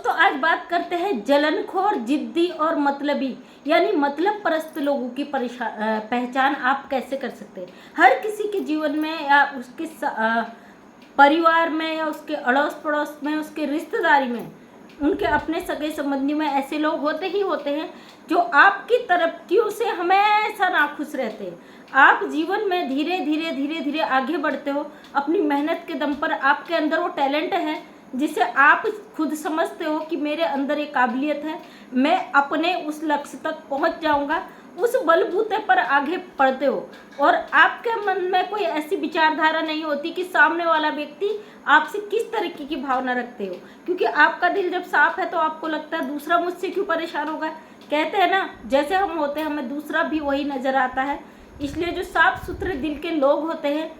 दोस्तों आज बात करते हैं जलनखोर, जिद्दी और मतलबी यानी मतलब परस्त लोगों की पहचान आप कैसे कर सकते हैं। हर किसी के जीवन में या उसके परिवार में या उसके अड़ोस पड़ोस में, उसके रिश्तेदारी में, उनके अपने सगे संबंधी में ऐसे लोग होते ही होते हैं जो आपकी तरक्कियों से हमेशा नाखुश रहते हैं। आप जीवन में धीरे धीरे धीरे धीरे आगे बढ़ते हो, अपनी मेहनत के दम पर आपके अंदर वो टैलेंट है जिसे आप खुद समझते हो कि मेरे अंदर एक काबिलियत है, मैं अपने उस लक्ष्य तक पहुंच जाऊंगा, उस बलबूते पर आगे बढ़ते हो। और आपके मन में कोई ऐसी विचारधारा नहीं होती कि सामने वाला व्यक्ति आपसे किस तरीके की भावना रखते हो, क्योंकि आपका दिल जब साफ है तो आपको लगता है दूसरा मुझसे क्यों परेशान होगा। कहते हैं ना, जैसे हम होते हैं हमें दूसरा भी वही नज़र आता है। इसलिए जो साफ सुथरे दिल के लोग होते हैं,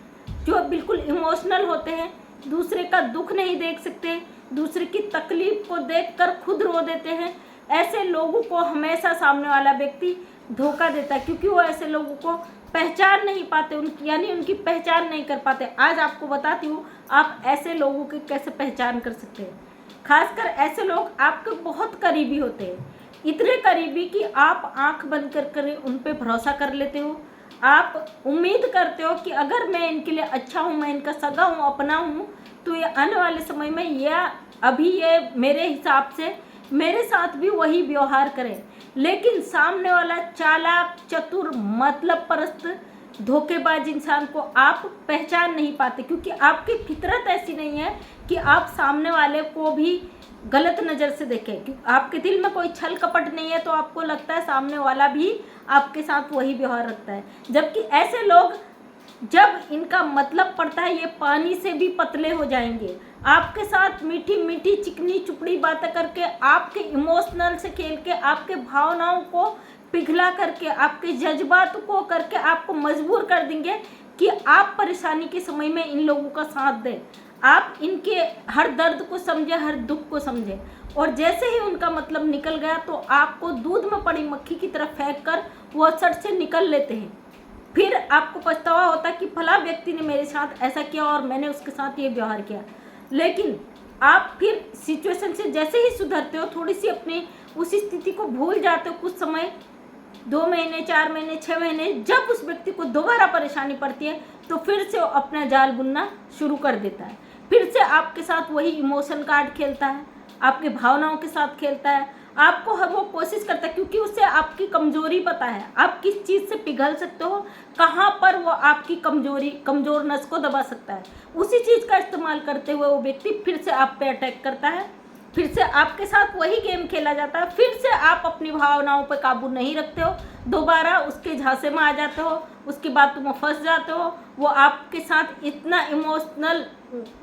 जो बिल्कुल इमोशनल होते हैं, दूसरे का दुख नहीं देख सकते, दूसरे की तकलीफ को देखकर खुद रो देते हैं, ऐसे लोगों को हमेशा सामने वाला व्यक्ति धोखा देता है, क्योंकि वो ऐसे लोगों को पहचान नहीं पाते, यानी उनकी पहचान नहीं कर पाते। आज आपको बताती हूँ आप ऐसे लोगों की कैसे पहचान कर सकते हैं। खासकर ऐसे लोग आपके बहुत करीबी होते हैं, इतने करीबी कि आप आंख बंद कर उन पर भरोसा कर लेते हो। आप उम्मीद करते हो कि अगर मैं इनके लिए अच्छा हूँ, मैं इनका सगा हूँ, अपना हूँ, तो ये आने वाले समय में या अभी ये मेरे हिसाब से मेरे साथ भी वही व्यवहार करें। लेकिन सामने वाला चालाक, चतुर, मतलब परस्त, धोखेबाज इंसान को आप पहचान नहीं पाते, क्योंकि आपकी फितरत ऐसी नहीं है कि आप सामने वाले को भी गलत नज़र से देखें। क्योंकि आपके दिल में कोई छल कपट नहीं है, तो आपको लगता है सामने वाला भी आपके साथ वही व्यवहार रखता है। जबकि ऐसे लोग, जब इनका मतलब पड़ता है, ये पानी से भी पतले हो जाएंगे। आपके साथ मीठी मीठी चिकनी चुपड़ी बातें करके, आपके इमोशनल से खेल के, आपके भावनाओं को पिघला करके, आपके जज्बात को करके आपको मजबूर कर देंगे कि आप परेशानी के समय में इन लोगों का साथ दें, आप इनके हर दर्द को समझें, हर दुख को समझें। और जैसे ही उनका मतलब निकल गया तो आपको दूध में पड़ी मक्खी की तरफ फेंक कर वो सट से निकल लेते हैं। फिर आपको पछतावा होता है कि फला व्यक्ति ने मेरे साथ ऐसा किया और मैंने उसके साथ ये व्यवहार किया। लेकिन आप फिर सिचुएशन से जैसे ही सुधरते हो, थोड़ी सी अपनी उस स्थिति को भूल जाते हो, कुछ समय, 2 महीने, 4 महीने, 6 महीने, जब उस व्यक्ति को दोबारा परेशानी पड़ती है तो फिर से वो अपना जाल बुनना शुरू कर देता है। फिर से आपके साथ वही इमोशन कार्ड खेलता है, आपकी भावनाओं के साथ खेलता है, आपको हर वो कोशिश करता है, क्योंकि उसे आपकी कमजोरी पता है, आप किस चीज़ से पिघल सकते हो, कहाँ पर वो आपकी कमजोर नस को दबा सकता है। उसी चीज़ का इस्तेमाल करते हुए वो व्यक्ति फिर से आप पे अटैक करता है, फिर से आपके साथ वही गेम खेला जाता है, फिर से आप अपनी भावनाओं पर काबू नहीं रखते हो, दोबारा उसके झांसे में आ जाते हो, उसकी बातों में फंस जाते हो। वो आपके साथ इतना इमोशनल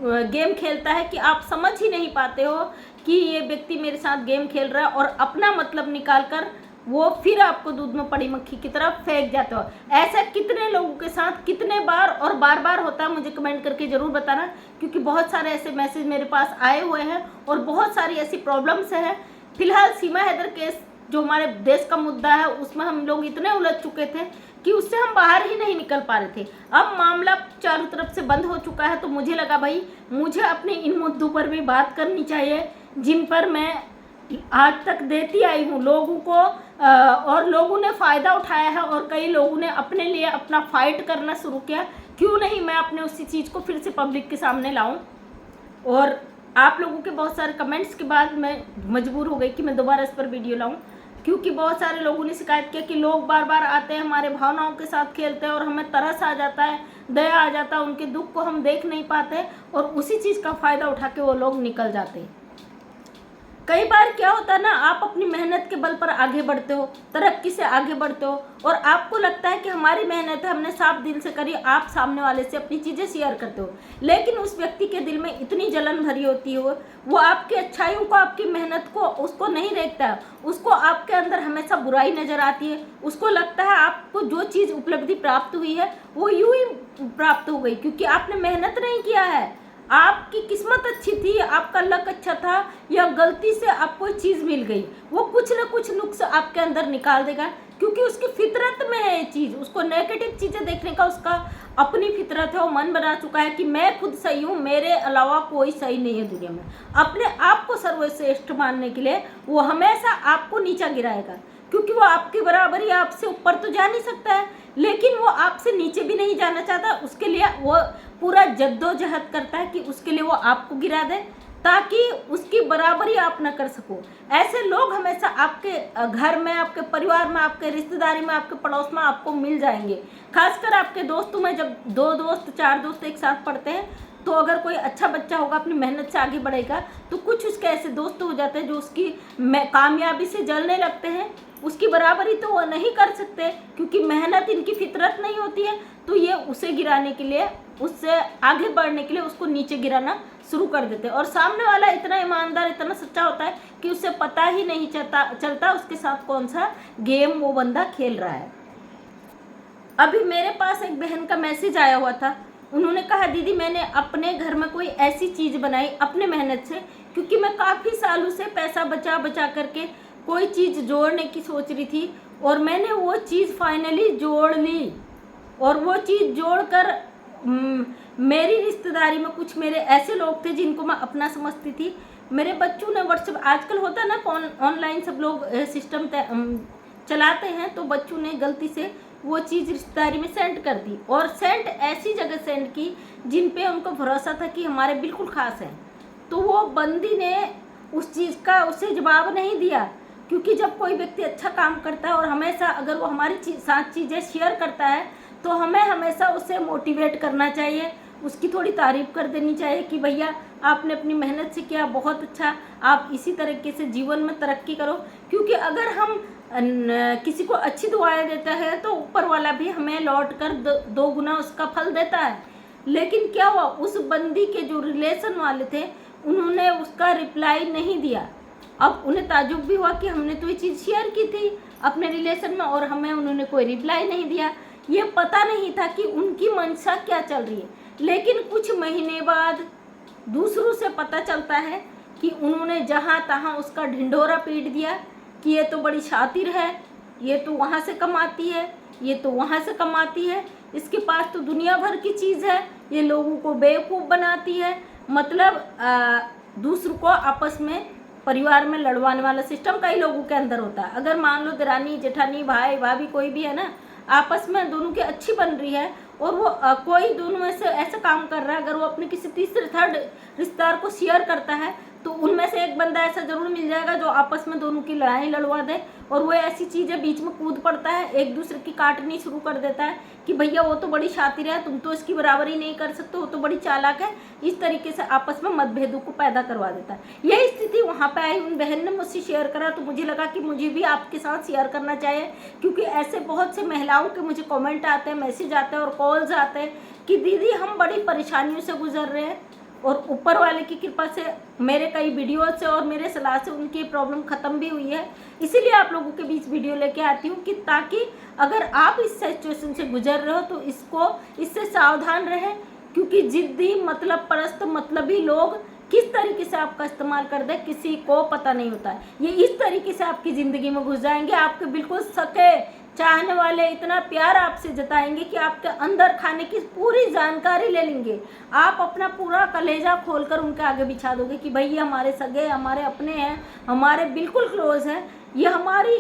गेम खेलता है कि आप समझ ही नहीं पाते हो कि ये व्यक्ति मेरे साथ गेम खेल रहा है, और अपना मतलब निकाल कर वो फिर आपको दूध में पड़ी मक्खी की तरफ फेंक जाते हो। ऐसा कितने लोगों के साथ कितने बार और बार बार होता है, मुझे कमेंट करके ज़रूर बताना, क्योंकि बहुत सारे ऐसे मैसेज मेरे पास आए हुए हैं और बहुत सारी ऐसी प्रॉब्लम्स हैं। फिलहाल सीमा हैदर केस जो हमारे देश का मुद्दा है, उसमें हम लोग इतने उलझ चुके थे कि उससे हम बाहर ही नहीं निकल पा रहे थे। अब मामला चारों तरफ से बंद हो चुका है, तो मुझे लगा भाई मुझे अपने इन मुद्दों पर भी बात करनी चाहिए, जिन पर मैं आज तक देती आई हूँ लोगों को, और लोगों ने फ़ायदा उठाया है और कई लोगों ने अपने लिए अपना फाइट करना शुरू किया। क्यों नहीं मैं अपने उसी चीज़ को फिर से पब्लिक के सामने लाऊं। और आप लोगों के बहुत सारे कमेंट्स के बाद मैं मजबूर हो गई कि मैं दोबारा इस पर वीडियो लाऊं, क्योंकि बहुत सारे लोगों ने शिकायत किया कि लोग बार बार आते हैं, हमारे भावनाओं के साथ खेलते हैं और हमें तरस आ जाता है, दया आ जाता है, उनके दुख को हम देख नहीं पाते और उसी चीज़ का फ़ायदा उठा के वो लोग निकल जाते हैं। कई बार क्या होता है ना, आप अपनी मेहनत के बल पर आगे बढ़ते हो, तरक्की से आगे बढ़ते हो, और आपको लगता है कि हमारी मेहनत है, हमने साफ दिल से करी, आप सामने वाले से अपनी चीज़ें शेयर करते हो। लेकिन उस व्यक्ति के दिल में इतनी जलन भरी होती है, वो आपकी अच्छाइयों को, आपकी मेहनत को, उसको नहीं देखता है, उसको आपके अंदर हमेशा बुराई नज़र आती है। उसको लगता है आपको जो चीज़ उपलब्धि प्राप्त हुई है वो यूँ ही प्राप्त हो गई, क्योंकि आपने मेहनत नहीं किया है, आपकी किस्मत अच्छी थी, आपका लक अच्छा था, या गलती से आपको कोई चीज़ मिल गई, वो कुछ ना कुछ नुक्स आपके अंदर निकाल देगा, क्योंकि उसकी फितरत में है ये चीज़। उसको नेगेटिव चीज़ें देखने का उसका अपनी फितरत है, वो मन बना चुका है कि मैं खुद सही हूँ, मेरे अलावा कोई सही नहीं है दुनिया में। अपने आप को सर्वश्रेष्ठ मानने के लिए वो हमेशा आपको नीचा गिराएगा, क्योंकि वो आपकी बराबरी, आपसे ऊपर तो जा नहीं सकता है, लेकिन वो आपसे नीचे भी नहीं जाना चाहता। उसके लिए वो पूरा जद्दोजहद करता है कि उसके लिए वो आपको गिरा दे, ताकि उसकी बराबरी आप न कर सको। ऐसे लोग हमेशा आपके घर में, आपके परिवार में, आपके रिश्तेदारी में, आपके पड़ोस में आपको मिल जाएंगे। खासकर आपके दोस्तों में, जब 2 दोस्त 4 दोस्त एक साथ पढ़ते हैं, तो अगर कोई अच्छा बच्चा होगा, अपनी मेहनत से आगे बढ़ेगा, तो कुछ उसके ऐसे दोस्त हो जाते हैं जो उसकी कामयाबी से जलने लगते हैं। उसकी बराबरी तो वो नहीं कर सकते, क्योंकि मेहनत इनकी फितरत नहीं होती है, तो ये उसे गिराने के लिए, उससे आगे बढ़ने के लिए उसको नीचे गिराना शुरू कर देते हैं। और सामने वाला इतना ईमानदार, इतना सच्चा होता है कि उसे पता ही नहीं चलता उसके साथ कौन सा गेम वो बंदा खेल रहा है। अभी मेरे पास एक बहन का मैसेज आया हुआ था। उन्होंने कहा, दीदी मैंने अपने घर में कोई ऐसी चीज़ बनाई अपने मेहनत से, क्योंकि मैं काफ़ी सालों से पैसा बचा बचा करके कोई चीज़ जोड़ने की सोच रही थी, और मैंने वो चीज़ फाइनली जोड़ ली। और वो चीज़ जोड़कर मेरी रिश्तेदारी में कुछ मेरे ऐसे लोग थे जिनको मैं अपना समझती थी। मेरे बच्चों ने व्हाट्सएप, आजकल होता है ना ऑनलाइन सब लोग सिस्टम चलाते हैं, तो बच्चों ने गलती से वो चीज़ रिश्तेदारी में सेंड कर दी, और सेंड ऐसी जगह सेंड की जिन पे उनको भरोसा था कि हमारे बिल्कुल ख़ास हैं। तो वो बंदी ने उस चीज़ का उसे जवाब नहीं दिया, क्योंकि जब कोई व्यक्ति अच्छा काम करता है और हमेशा अगर वो हमारी साथ चीज़ें शेयर करता है, तो हमें हमेशा उसे मोटिवेट करना चाहिए, उसकी थोड़ी तारीफ़ कर देनी चाहिए कि भैया आपने अपनी मेहनत से किया, बहुत अच्छा, आप इसी तरीके से जीवन में तरक्की करो। क्योंकि अगर हम किसी को अच्छी दुआएं देता है, तो ऊपर वाला भी हमें लौट कर 2 गुना उसका फल देता है। लेकिन क्या हुआ, उस बंदी के जो रिलेशन वाले थे, उन्होंने उसका रिप्लाई नहीं दिया। अब उन्हें ताजुब भी हुआ कि हमने तो ये चीज़ शेयर की थी अपने रिलेशन में, और हमें उन्होंने कोई रिप्लाई नहीं दिया। ये पता नहीं था कि उनकी मंशा क्या चल रही है। लेकिन कुछ महीने बाद दूसरों से पता चलता है कि उन्होंने जहाँ तहाँ उसका ढिंढोरा पीट दिया कि ये तो बड़ी शातिर है, ये तो वहाँ से कमाती है, ये तो वहाँ से कमाती है, इसके पास तो दुनिया भर की चीज़ है, ये लोगों को बेवकूफ़ बनाती है। मतलब दूसरों को आपस में, परिवार में लड़वाने वाला सिस्टम कई लोगों के अंदर होता है। अगर मान लो दरानी जेठानी, भाई भाभी कोई भी है ना, आपस में दोनों की अच्छी बन रही है, और वो कोई दोनों में से ऐसा काम कर रहा है, अगर वो अपने किसी तीसरे थर्ड रिश्तेदार को शेयर करता है, तो उनमें से एक बंदा ऐसा जरूर मिल जाएगा जो आपस में दोनों की लड़ाई लड़वा दे, और वो ऐसी चीज़ें बीच में कूद पड़ता है, एक दूसरे की काटनी शुरू कर देता है कि भैया वो तो बड़ी शातिर है, तुम तो इसकी बराबरी नहीं कर सकते, वो तो बड़ी चालाक है। इस तरीके से आपस में मतभेदों को पैदा करवा देता है। यही स्थिति वहाँ पे आई। उन बहन ने मुझसे शेयर करा, तो मुझे लगा कि मुझे भी आपके साथ शेयर करना चाहिए, क्योंकि ऐसे बहुत से महिलाओं के मुझे कमेंट आते हैं, मैसेज आते हैं और कॉल्स आते हैं कि दीदी हम बड़ी परेशानियों से गुजर रहे हैं, और ऊपर वाले की कृपा से मेरे कई वीडियो से और मेरे सलाह से उनकी प्रॉब्लम ख़त्म भी हुई है। इसीलिए आप लोगों के बीच वीडियो लेके आती हूँ कि ताकि अगर आप इस सिचुएशन से गुजर रहे हो तो इससे सावधान रहें, क्योंकि जिद्दी, मतलब परस्त, मतलबी लोग किस तरीके से आपका इस्तेमाल कर दे किसी को पता नहीं होता है। ये इस तरीके से आपकी ज़िंदगी में घुस जाएंगे, आपके बिल्कुल सके चाहने वाले इतना प्यार आपसे जताएंगे कि आपके अंदर खाने की पूरी जानकारी ले लेंगे। आप अपना पूरा कलेजा खोलकर उनके आगे बिछा दोगे कि भाई ये हमारे सगे, हमारे अपने हैं, हमारे बिल्कुल क्लोज हैं, ये हमारी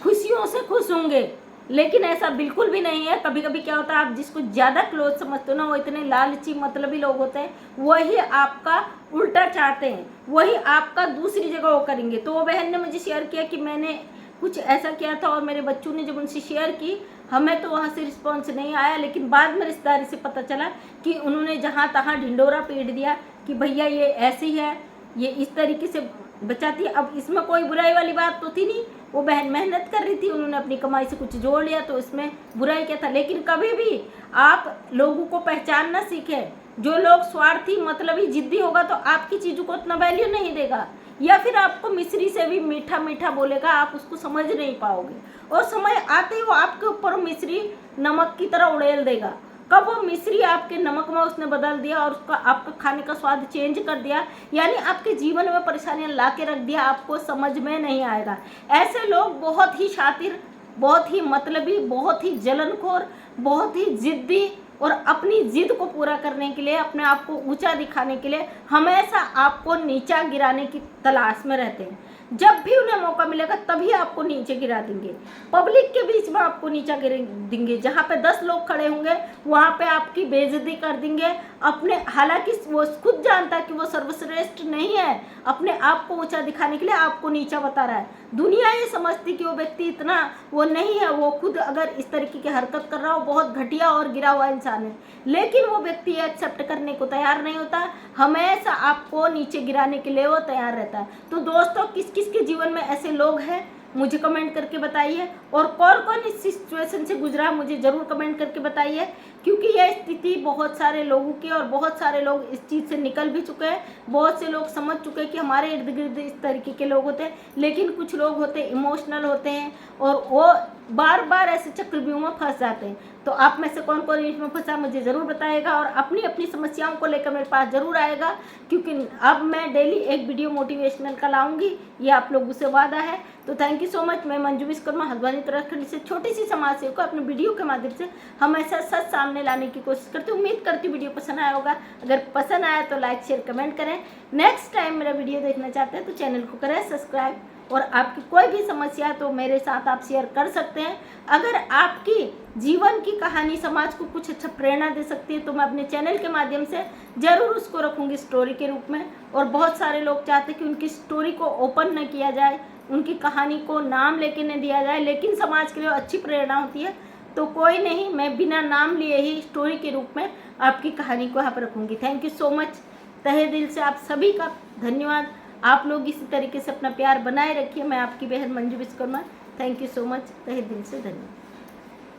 खुशियों से खुश होंगे। लेकिन ऐसा बिल्कुल भी नहीं है। कभी कभी क्या होता है, आप जिसको ज़्यादा क्लोज समझते हो ना, वो इतने लालची मतलबी लोग होते हैं, वही आपका उल्टा चाहते हैं, वही आपका दूसरी जगह वो करेंगे। तो वो बहन ने मुझे शेयर किया कि मैंने कुछ ऐसा किया था, और मेरे बच्चों ने जब उनसे शेयर की, हमें तो वहाँ से रिस्पॉन्स नहीं आया, लेकिन बाद में रिश्तेदारी से पता चला कि उन्होंने जहाँ तहाँ ढिंडोरा पीट दिया कि भैया ये ऐसी है, ये इस तरीके से बचाती है। अब इसमें कोई बुराई वाली बात तो थी नहीं, वो बहन मेहनत कर रही थी, उन्होंने अपनी कमाई से कुछ जोड़ लिया, तो इसमें बुराई क्या था। लेकिन कभी भी आप लोगों को पहचानना सीखें। जो लोग स्वार्थी, मतलबी, जिद्दी होगा तो आपकी चीज़ों को उतना वैल्यू नहीं देगा, या फिर आपको मिश्री से भी मीठा मीठा बोलेगा, आप उसको समझ नहीं पाओगे, और समय आते ही वो आपके ऊपर मिश्री नमक की तरह उड़ेल देगा। कब वो मिश्री आपके नमक में उसने बदल दिया और उसका आपका खाने का स्वाद चेंज कर दिया, यानी आपके जीवन में परेशानियां ला के रख दिया, आपको समझ में नहीं आएगा। ऐसे लोग बहुत ही शातिर, बहुत ही मतलबी, बहुत ही जलनखोर, बहुत ही जिद्दी और अपनी जिद को पूरा करने के लिए, अपने आप को ऊंचा दिखाने के लिए हमेशा आपको नीचा गिराने की तलाश में रहते हैं। जब भी उन्हें मौका मिलेगा तभी आपको नीचे गिरा देंगे, पब्लिक के बीच में आपको नीचा गिरा देंगे। जहाँ पे 10 लोग खड़े होंगे वहाँ पे आपकी बेइज्जती कर देंगे। अपने, हालांकि वो खुद जानता है कि वो सर्वश्रेष्ठ नहीं है, अपने आप को ऊंचा दिखाने के लिए आपको नीचा बता रहा है। दुनिया ये समझती कि वो व्यक्ति इतना वो नहीं है, वो खुद अगर इस तरीके की हरकत कर रहा हो बहुत घटिया और गिरा हुआ इंसान है, लेकिन वो व्यक्ति एक्सेप्ट करने को तैयार नहीं होता, हमेशा आपको नीचे गिराने के लिए वो तैयार रहता है। तो दोस्तों, किस किस के जीवन में ऐसे लोग हैं मुझे कमेंट करके बताइए, और कौन कौन इस सिचुएशन से गुजरा मुझे ज़रूर कमेंट करके बताइए, क्योंकि यह स्थिति बहुत सारे लोगों की, और बहुत सारे लोग इस चीज़ से निकल भी चुके हैं। बहुत से लोग समझ चुके हैं कि हमारे इर्द गिर्द इस तरीके के लोग होते हैं, लेकिन कुछ लोग होते हैं इमोशनल होते हैं और वो बार बार ऐसे चक्रव्यूह में फंस जाते हैं। तो आप में से कौन कौन इसमें फंसा मुझे ज़रूर बताएगा, और अपनी अपनी समस्याओं को लेकर मेरे पास ज़रूर आएगा, क्योंकि अब मैं डेली एक वीडियो मोटिवेशनल का लाऊंगी, ये आप लोगों से वादा है। तो थैंक यू सो मच। मैं मंजू विश्वकर्मा हल्द्वानी उत्तराखंड से छोटी सी समाज सेवक को अपने वीडियो के माध्यम से हमेशा सच सामने लाने की कोशिश करती हूँ। उम्मीद करती हूँ वीडियो पसंद आया होगा। अगर पसंद आया तो लाइक शेयर कमेंट करें। नेक्स्ट टाइम मेरा वीडियो देखना चाहते हैं तो चैनल को करें सब्सक्राइब, और आपकी कोई भी समस्या है तो मेरे साथ आप शेयर कर सकते हैं। अगर आपकी जीवन की कहानी समाज को कुछ अच्छा प्रेरणा दे सकती है तो मैं अपने चैनल के माध्यम से ज़रूर उसको रखूँगी स्टोरी के रूप में। और बहुत सारे लोग चाहते हैं कि उनकी स्टोरी को ओपन न किया जाए, उनकी कहानी को नाम लेके न दिया जाए, लेकिन समाज के लिए अच्छी प्रेरणा होती है। तो कोई नहीं, मैं बिना नाम लिए ही स्टोरी के रूप में आपकी कहानी को यहाँ पर रखूँगी। थैंक यू सो मच, तहे दिल से आप सभी का धन्यवाद। आप लोग इसी तरीके से अपना प्यार बनाए रखिए। मैं आपकी बहन Manju Vishwakarma. Thank you so much, तहे दिल से धन्यवाद।